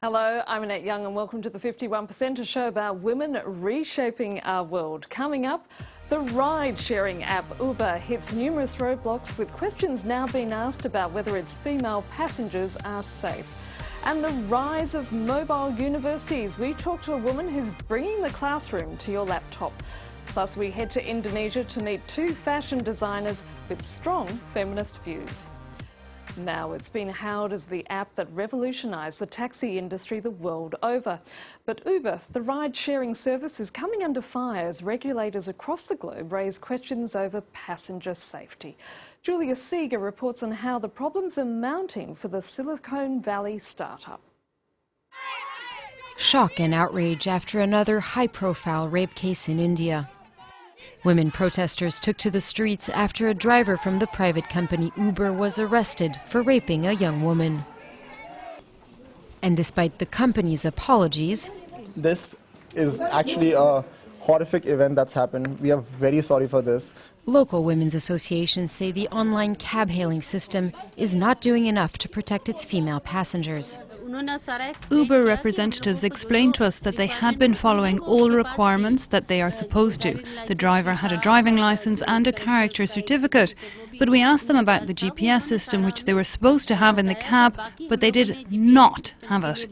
Hello, I'm Annette Young and welcome to the 51%, a show about women reshaping our world. Coming up, the ride-sharing app Uber hits numerous roadblocks with questions now being asked about whether its female passengers are safe. And the rise of mobile universities. We talk to a woman who's bringing the classroom to your laptop. Plus, we head to Indonesia to meet two fashion designers with strong feminist views. Now, it's been hailed as the app that revolutionised the taxi industry the world over. But Uber, the ride-sharing service, is coming under fire as regulators across the globe raise questions over passenger safety. Julia Seeger reports on how the problems are mounting for the Silicon Valley startup. Shock and outrage after another high-profile rape case in India. Women protesters took to the streets after a driver from the private company Uber was arrested for raping a young woman. And despite the company's apologies, this is actually a horrific event that's happened. We are very sorry for this. Local women's associations say the online cab-hailing system is not doing enough to protect its female passengers. Uber representatives explained to us that they had been following all requirements that they are supposed to. The driver had a driving licence and a character certificate. But we asked them about the GPS system which they were supposed to have in the cab, but they did not have it.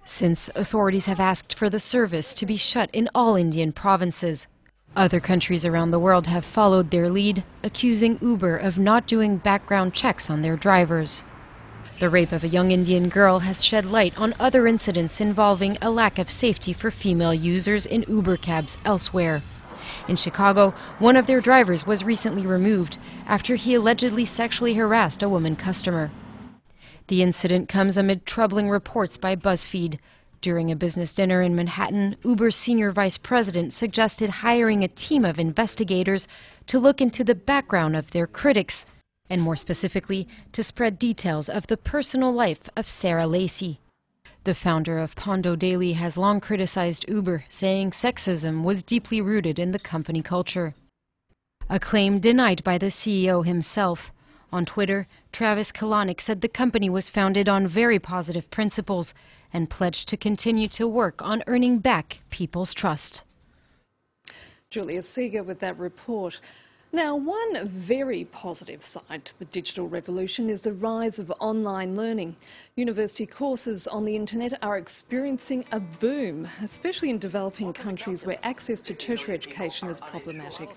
Since authorities have asked for the service to be shut in all Indian provinces. Other countries around the world have followed their lead, accusing Uber of not doing background checks on their drivers. The rape of a young Indian girl has shed light on other incidents involving a lack of safety for female users in Uber cabs elsewhere. In Chicago, one of their drivers was recently removed after he allegedly sexually harassed a woman customer. The incident comes amid troubling reports by BuzzFeed. During a business dinner in Manhattan, Uber's senior vice president suggested hiring a team of investigators to look into the background of their critics, and more specifically, to spread details of the personal life of Sarah Lacy. The founder of Pondo Daily has long criticized Uber, saying sexism was deeply rooted in the company culture. A claim denied by the CEO himself. On Twitter, Travis Kalanick said the company was founded on very positive principles and pledged to continue to work on earning back people's trust. Julia Seeger with that report. Now, one very positive side to the digital revolution is the rise of online learning. University courses on the internet are experiencing a boom, especially in developing countries where access to tertiary education is problematic.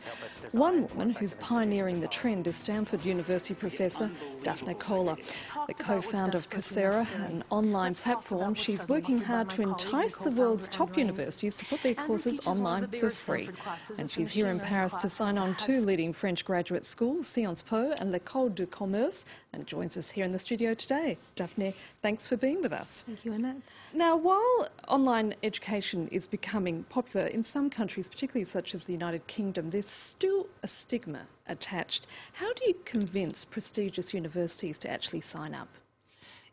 One woman who's pioneering the trend is Stanford University professor Daphne Koller. The co-founder of Coursera, an online platform, she's working hard to entice the world's top universities to put their courses online for free. And she's here in Paris to sign on two leading French graduate schools, Sciences Po and l'École de Commerce, and joins us here in the studio today. Daphne, thanks for being with us. Thank you, Annette. Now, while online education is becoming popular in some countries, particularly such as the United Kingdom, there's still a stigma attached. How do you convince prestigious universities to actually sign up?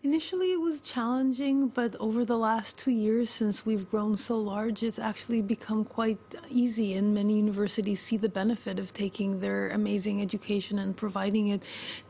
Initially, it was challenging, but over the last 2 years, since we've grown so large, it's actually become quite easy, and many universities see the benefit of taking their amazing education and providing it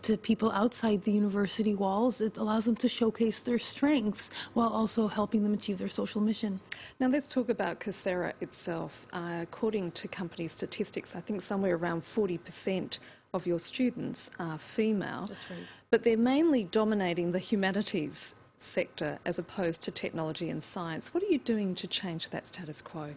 to people outside the university walls. It allows them to showcase their strengths while also helping them achieve their social mission. Now, let's talk about Coursera itself. According to company statistics, I think somewhere around 40% of your students are female. That's right. But they're mainly dominating the humanities sector as opposed to technology and science. What are you doing to change that status quo?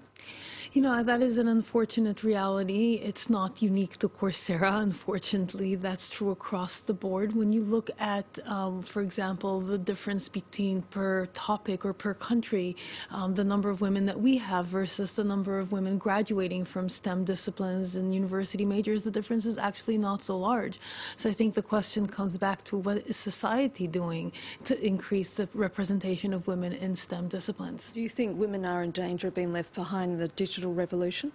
You know, that is an unfortunate reality. It's not unique to Coursera, unfortunately. That's true across the board. When you look at, for example, the difference between per topic or per country, the number of women that we have versus the number of women graduating from STEM disciplines and university majors, the difference is actually not so large. So I think the question comes back to what is society doing to increase the representation of women in STEM disciplines. Do you think women are in danger of being left behind in the digital revolution?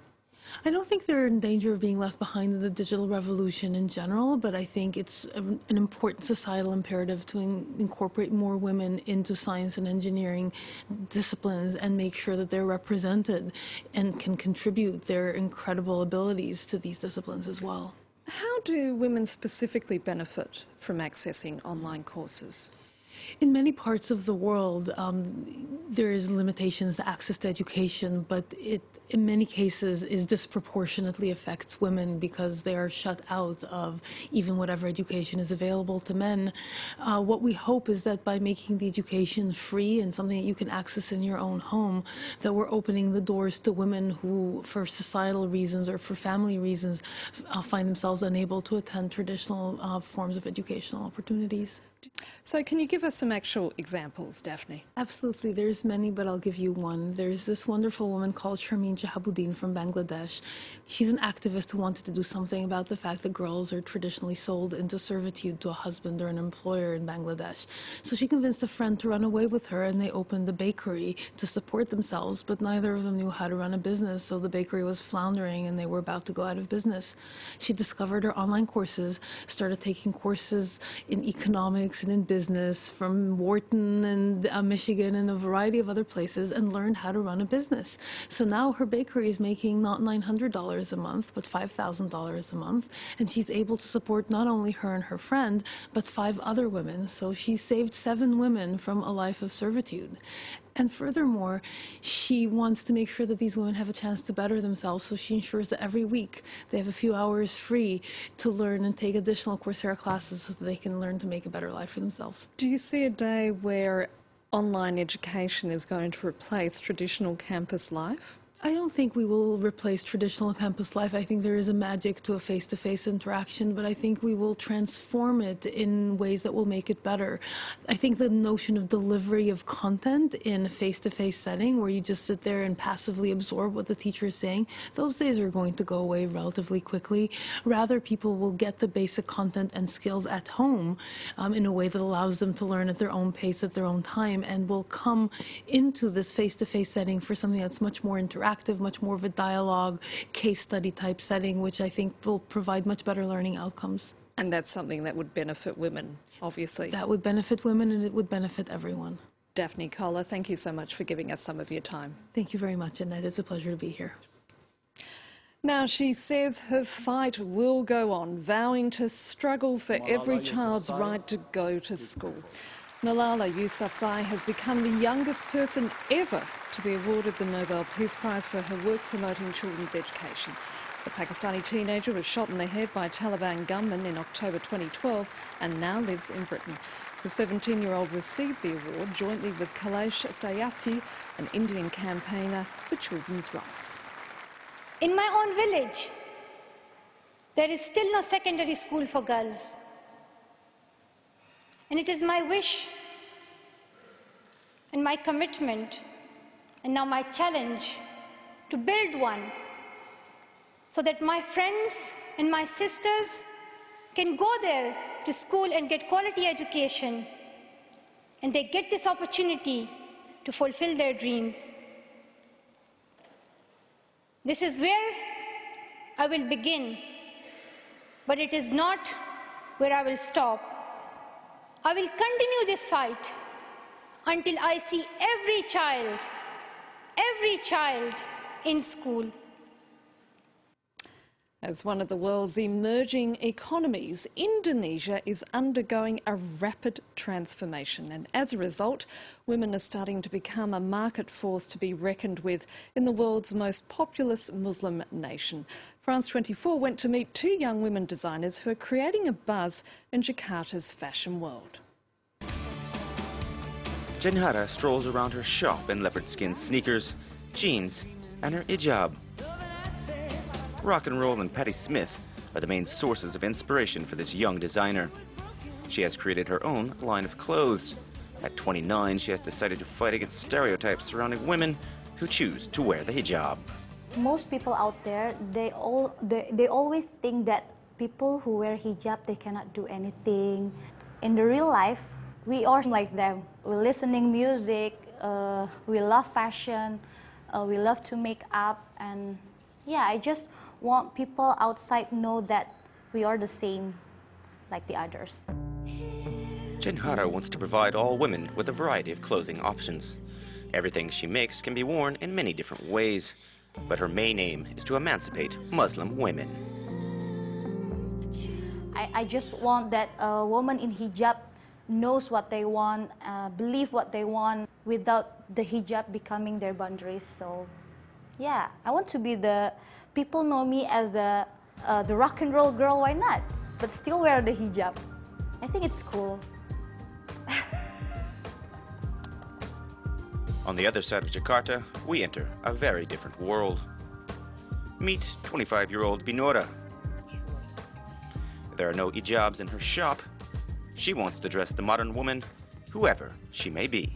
I don't think they're in danger of being left behind in the digital revolution in general, but I think it's an important societal imperative to incorporate more women into science and engineering disciplines and make sure that they're represented and can contribute their incredible abilities to these disciplines as well. How do women specifically benefit from accessing online courses? In many parts of the world, there is limitations to access to education, but it, in many cases, is disproportionately affects women because they are shut out of even whatever education is available to men. What we hope is that by making the education free and something that you can access in your own home, that we're opening the doors to women who, for societal reasons or for family reasons, find themselves unable to attend traditional forms of educational opportunities. So can you give us some actual examples, Daphne? Absolutely. There's many, but I'll give you one. There's this wonderful woman called Sharmeen Jahabuddin from Bangladesh. She's an activist who wanted to do something about the fact that girls are traditionally sold into servitude to a husband or an employer in Bangladesh. So she convinced a friend to run away with her, and they opened a bakery to support themselves, but neither of them knew how to run a business, so the bakery was floundering and they were about to go out of business. She discovered her online courses, started taking courses in economics and in business from Wharton and Michigan and a variety of other places, and learned how to run a business. So now her bakery is making not $900 a month, but $5,000 a month, and she's able to support not only her and her friend, but 5 other women. So she saved 7 women from a life of servitude. And furthermore, she wants to make sure that these women have a chance to better themselves, so she ensures that every week they have a few hours free to learn and take additional Coursera classes so that they can learn to make a better life for themselves. Do you see a day where online education is going to replace traditional campus life? I don't think we will replace traditional campus life. I think there is a magic to a face-to-face interaction, but I think we will transform it in ways that will make it better. I think the notion of delivery of content in a face-to-face setting where you just sit there and passively absorb what the teacher is saying, those days are going to go away relatively quickly. Rather, people will get the basic content and skills at home in a way that allows them to learn at their own pace, at their own time, and will come into this face-to-face setting for something that's much more interactive, much more of a dialogue, case study type setting, which I think will provide much better learning outcomes. And that's something that would benefit women, obviously. That would benefit women, and it would benefit everyone. Daphne Koller, thank you so much for giving us some of your time. Thank you very much, Annette. It's a pleasure to be here. Now, she says her fight will go on, vowing to struggle for every child's right to go to school. Malala Yousafzai has become the youngest person ever to be awarded the Nobel Peace Prize for her work promoting children's education. The Pakistani teenager was shot in the head by Taliban gunmen in October 2012 and now lives in Britain. The 17-year-old received the award jointly with Kailash Satyarthi, an Indian campaigner for children's rights. In my own village, there is still no secondary school for girls. And it is my wish and my commitment and now my challenge to build one so that my friends and my sisters can go there to school and get quality education, and they get this opportunity to fulfill their dreams. This is where I will begin, but it is not where I will stop. I will continue this fight until I see every child in school. As one of the world's emerging economies, Indonesia is undergoing a rapid transformation, and as a result, women are starting to become a market force to be reckoned with in the world's most populous Muslim nation. France 24 went to meet 2 young women designers who are creating a buzz in Jakarta's fashion world. Jenhara strolls around her shop in leopard skin sneakers, jeans, and her hijab. Rock and roll and Patti Smith are the main sources of inspiration for this young designer. She has created her own line of clothes. At 29, she has decided to fight against stereotypes surrounding women who choose to wear the hijab. Most people out there, they always think that people who wear hijab, they cannot do anything. In the real life, we are like them. We're listening music, we love fashion, we love to make up, and yeah, I just want people outside know that we are the same like the others. Jenhara wants to provide all women with a variety of clothing options. Everything she makes can be worn in many different ways, but her main aim is to emancipate Muslim women. I just want that a woman in hijab knows what they want, believe what they want without the hijab becoming their boundaries. So yeah, I want to be people know me as the rock and roll girl, why not? But still wear the hijab. I think it's cool. On the other side of Jakarta, we enter a very different world. Meet 25-year-old Binora. There are no hijabs in her shop. She wants to dress the modern woman, whoever she may be.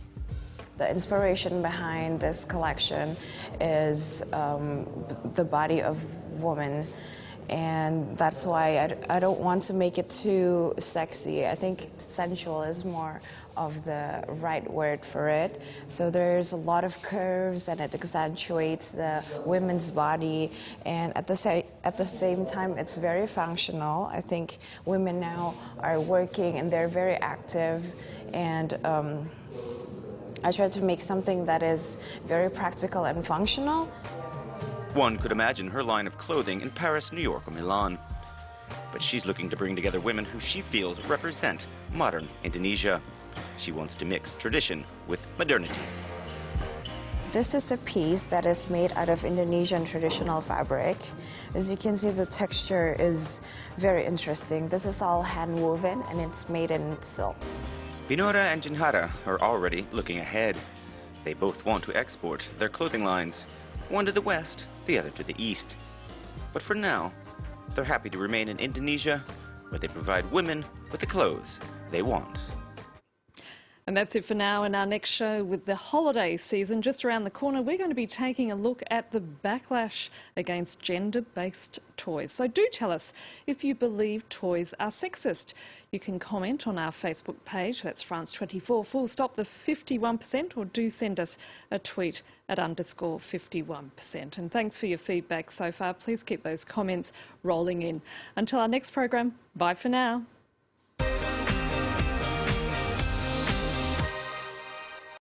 The inspiration behind this collection is the body of woman, and that's why I don't want to make it too sexy. I think sensual is more of the right word for it. So there's a lot of curves and it accentuates the women's body, and at the same time it's very functional. I think women now are working and they're very active, and I try to make something that is very practical and functional. One could imagine her line of clothing in Paris, New York, or Milan. But she's looking to bring together women who she feels represent modern Indonesia. She wants to mix tradition with modernity. This is a piece that is made out of Indonesian traditional fabric. As you can see, the texture is very interesting. This is all hand-woven and it's made in silk. Binora and Jinhara are already looking ahead. They both want to export their clothing lines, one to the west, the other to the east. But for now, they're happy to remain in Indonesia, where they provide women with the clothes they want. And that's it for now. In our next show, with the holiday season just around the corner, we're going to be taking a look at the backlash against gender-based toys. So do tell us if you believe toys are sexist. You can comment on our Facebook page, that's France24, the 51%, or do send us a tweet at _51%. And thanks for your feedback so far. Please keep those comments rolling in. Until our next program, bye for now.